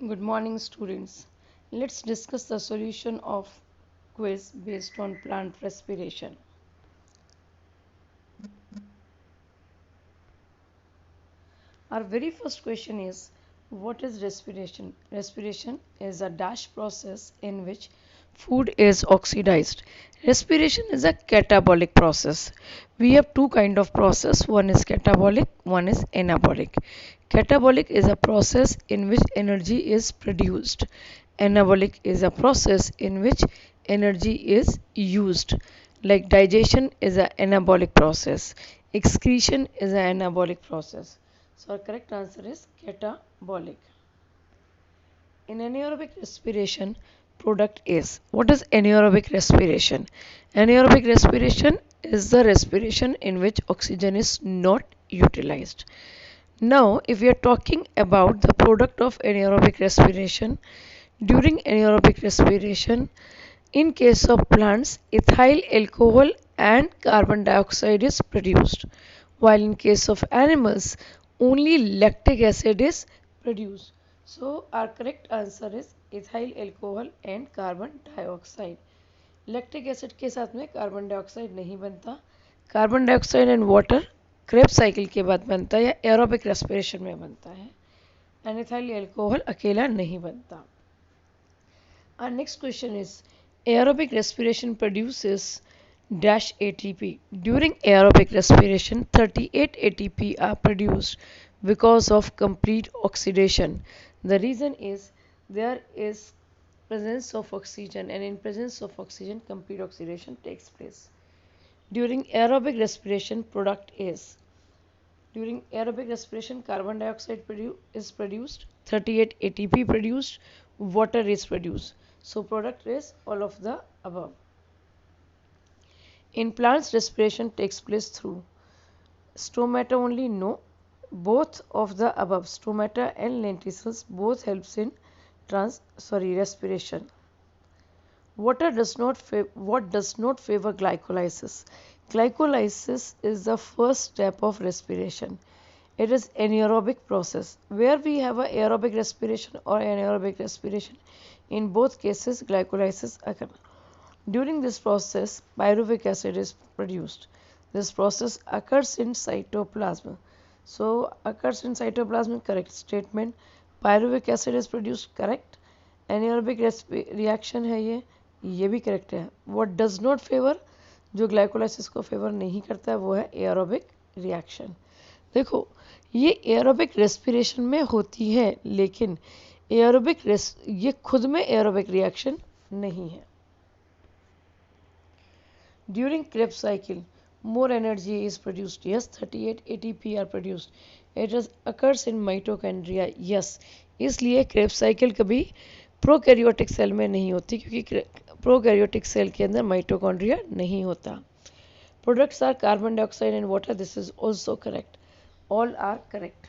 Good morning, students. Let's discuss the solution of quiz based on plant respiration. Our very first question is, what is respiration? Respiration is a dash process in which food is oxidized. Respiration is a catabolic process. We have two kind of process. One is catabolic, one is anabolic. Catabolic is a process in which energy is produced. Anabolic is a process in which energy is used. Like digestion is an anabolic process. Excretion is an anabolic process. So our correct answer is catabolic. In anaerobic respiration, product is. What is anaerobic respiration? Anaerobic respiration is the respiration in which oxygen is not utilized. Now, if we are talking about the product of anaerobic respiration, during anaerobic respiration, in case of plants, ethyl alcohol and carbon dioxide is produced, while in case of animals, only lactic acid is produced. So our correct answer is ethyl alcohol and carbon dioxide. Lactic acid के साथ में carbon dioxide नहीं बनता. Carbon dioxide and water Krebs cycle के बाद बनता है या एरोबिक रेस्पिरेशन में बनता है. एनिथाइल अल्कोहल अकेला नहीं बनता. Our next question is, aerobic respiration produces dash ATP. During aerobic respiration, 38 ATP are produced because of complete oxidation. The reason is there is presence of oxygen, and in presence of oxygen complete oxidation takes place. During aerobic respiration, product is. During aerobic respiration, carbon dioxide is produced, 38 ATP produced, water is produced. So product is all of the above. In plants, respiration takes place through stomata only? No. Both of the above, stomata and lenticels, both helps in respiration. What does not favor glycolysis? Glycolysis is the first step of respiration. It is anaerobic process where we have a aerobic respiration or anaerobic respiration. In both cases, glycolysis occurs. During this process, pyruvic acid is produced. This process occurs in cytoplasm. So, occurs in cytoplasm, correct statement. Pyruvic acid is produced, correct. Anaerobic reaction है ये भी correct है. What does not favor, जो glycolysis को favour नहीं करता है वो है एरोबिक रिएक्शन. देखो ये एरोबिक रेस्पिरेशन में होती है, लेकिन एरोबिक ये खुद में एरोबिक रिएक्शन नहीं है. During Krebs cycle, more energy is produced. Yes, 38 ATP are produced. It occurs in mitochondria. Yes, इसलिए Krebs cycle कभी प्रोकैरियोटिक सेल में नहीं होती, क्योंकि प्रोकैरियोटिक सेल के अंदर माइटोकॉन्ड्रिया नहीं होता. Products are carbon dioxide and water. This is also correct. All are correct.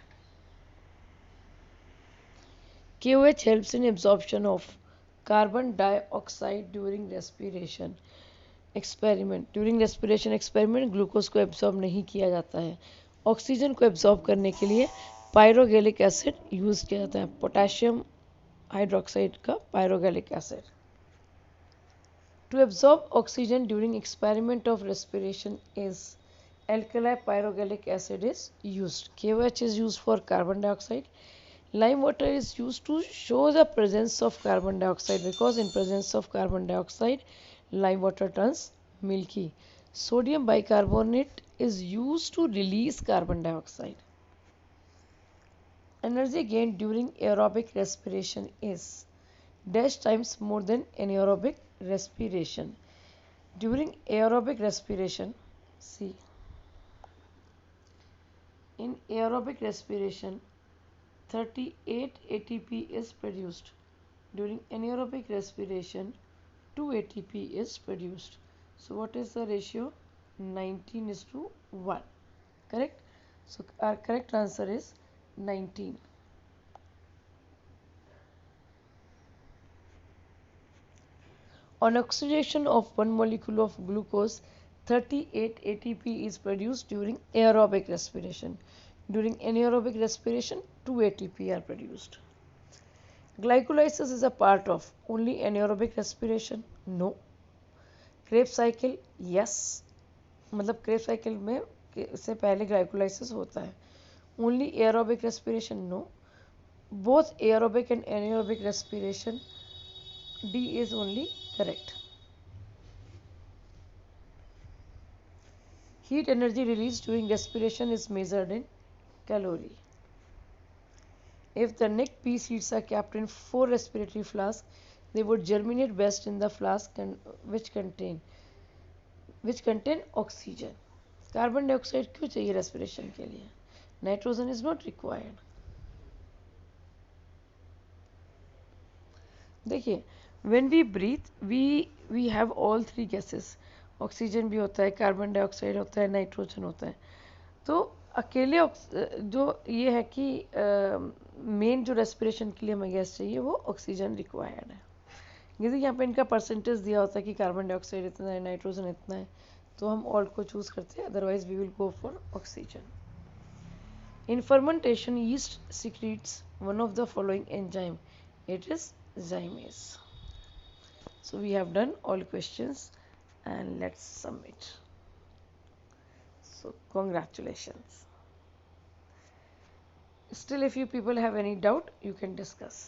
KOH helps in absorption of carbon dioxide during respiration. Experiment during respiration experiment glucose को absorb नहीं किया जाता है. Oxygen को एब्जॉर्ब करने के लिए पायरोगैलिक एसिड यूज़ किया जाता है. पोटेशियम हाइड्रोक्साइड का pyrogallic acid. To absorb oxygen during experiment of respiration is alkali pyrogalic acid is used. KOH is used for carbon dioxide. Lime water is used to show the presence of carbon dioxide, because in presence of carbon dioxide lime water turns milky. Sodium bicarbonate is used to release carbon dioxide. Energy gained during aerobic respiration is dash times more than anaerobic respiration. During aerobic respiration, see, in aerobic respiration 38 ATP is produced. During anaerobic respiration 2 ATP is produced. So what is the ratio? 19:1. Correct? So our correct answer is 19. On oxidation of one molecule of glucose, 38 ATP is produced during aerobic respiration. During anaerobic respiration, 2 ATP are produced. Glycolysis is a part of only anaerobic respiration. No. Krebs cycle yes, मतलब Krebs cycle में से पहले glycolysis होता है. Only aerobic respiration no. Both aerobic and anaerobic respiration. D is only correct. Heat energy released during respiration is measured in calorie. If the neck pea seeds are kept in 4 respiratory flasks, they would germinate best in the flask which contain oxygen. Carbon dioxide क्यों चाहिए respiration के लिए? Nitrogen is not required. देखिए, when we breathe we have all 3 gases. Oxygen भी होता है, carbon dioxide होता है, नाइट्रोजन होता है. तो अकेले जो ये है कि मेन जो रेस्पिरेशन के लिए हमें गैस चाहिए वो ऑक्सीजन रिक्वायर्ड है. जैसे यहाँ पे इनका परसेंटेज दिया होता है कि कार्बन डाइऑक्साइड इतना है, नाइट्रोजन इतना है, तो हम ऑल को चूज करते हैं, otherwise we will go for oxygen. In fermentation yeast secretes one of the following enzyme. It is zymase. So we have done all questions and let's submit. So congratulations. Still, if you people have any doubt, you can discuss.